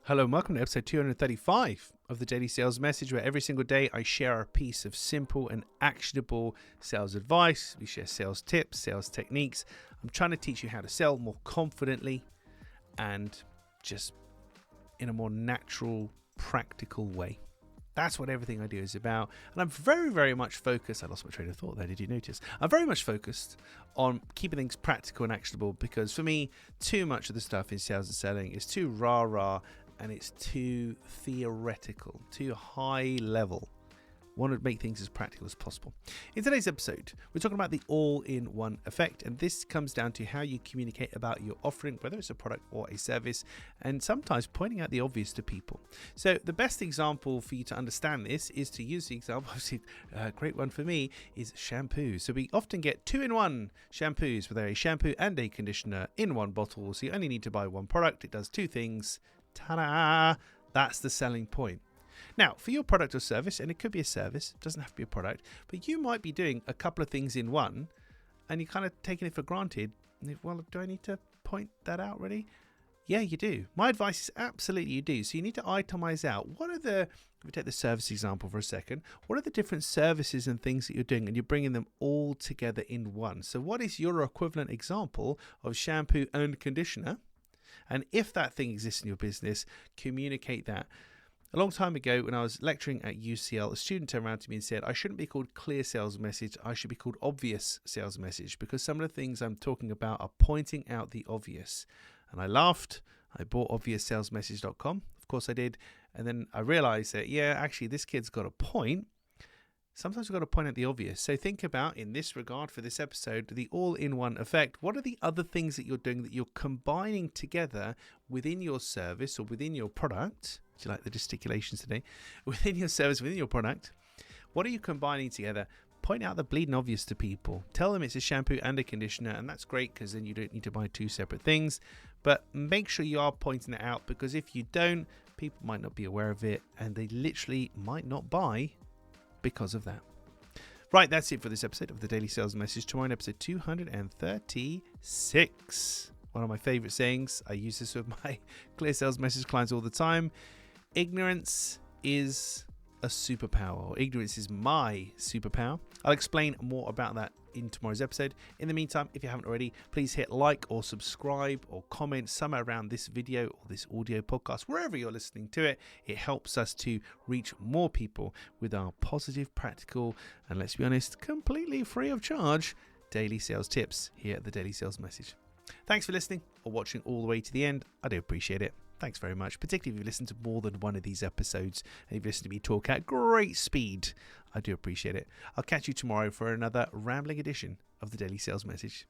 Hello and welcome to episode 235 of the Daily Sales Message, where every single day I share a piece of simple and actionable sales advice. We share sales tips, sales techniques. I'm trying to teach you how to sell more confidently and just in a more natural, practical way. That's what everything I do is about. And I'm very, very much focused. I lost my train of thought there. Did you notice? I'm very much focused on keeping things practical and actionable, because for me, too much of the stuff in sales and selling is too rah-rah and it's too theoretical, too high level. I want to make things as practical as possible. In today's episode, we're talking about the all-in-one effect, and this comes down to how you communicate about your offering, whether it's a product or a service, and sometimes pointing out the obvious to people. So the best example for you to understand this is to use the example, obviously a great one for me, is shampoo. So we often get 2-in-1 shampoos, where they're a shampoo and a conditioner in one bottle, so you only need to buy one product. It does two things. Ta-da! That's the selling point. Now, for your product or service, and it could be a service, it doesn't have to be a product, but you might be doing a couple of things in one, and you're kind of taking it for granted. Well, do I need to point that out really? Yeah, you do. My advice is absolutely you do. So you need to itemize out if we take the service example for a second, what are the different services and things that you're doing, and you're bringing them all together in one. So what is your equivalent example of shampoo and conditioner? And if that thing exists in your business, communicate that. A long time ago, when I was lecturing at UCL, a student turned around to me and said, I shouldn't be called clear sales message, I should be called obvious sales message, because some of the things I'm talking about are pointing out the obvious. And I laughed. I bought obvioussalesmessage.com. Of course I did. And then I realized that, yeah, actually this kid's got a point. Sometimes we've got to point out the obvious. So think about, in this regard for this episode, the all-in-one effect. What are the other things that you're doing that you're combining together within your service or within your product? Do you like the gesticulations today? Within your service, within your product. What are you combining together? Point out the bleeding obvious to people. Tell them it's a shampoo and a conditioner, and that's great because then you don't need to buy two separate things. But make sure you are pointing it out, because if you don't, people might not be aware of it and they literally might not buy because of that. Right, that's it for this episode of the Daily Sales Message. Tomorrow in episode 236. One of my favorite sayings. I use this with my clear sales message clients all the time. Ignorance is a superpower, or ignorance is my superpower. I'll explain more about that in tomorrow's episode. In the meantime, if you haven't already, please hit like or subscribe or comment somewhere around this video or this audio podcast, wherever you're listening to it. It helps us to reach more people with our positive, practical, and let's be honest, completely free of charge daily sales tips here at the Daily Sales Message. Thanks for listening or watching all the way to the end. I do appreciate it. Thanks very much, particularly if you've listened to more than one of these episodes and you've listened to me talk at great speed. I do appreciate it. I'll catch you tomorrow for another rambling edition of the Daily Sales Message.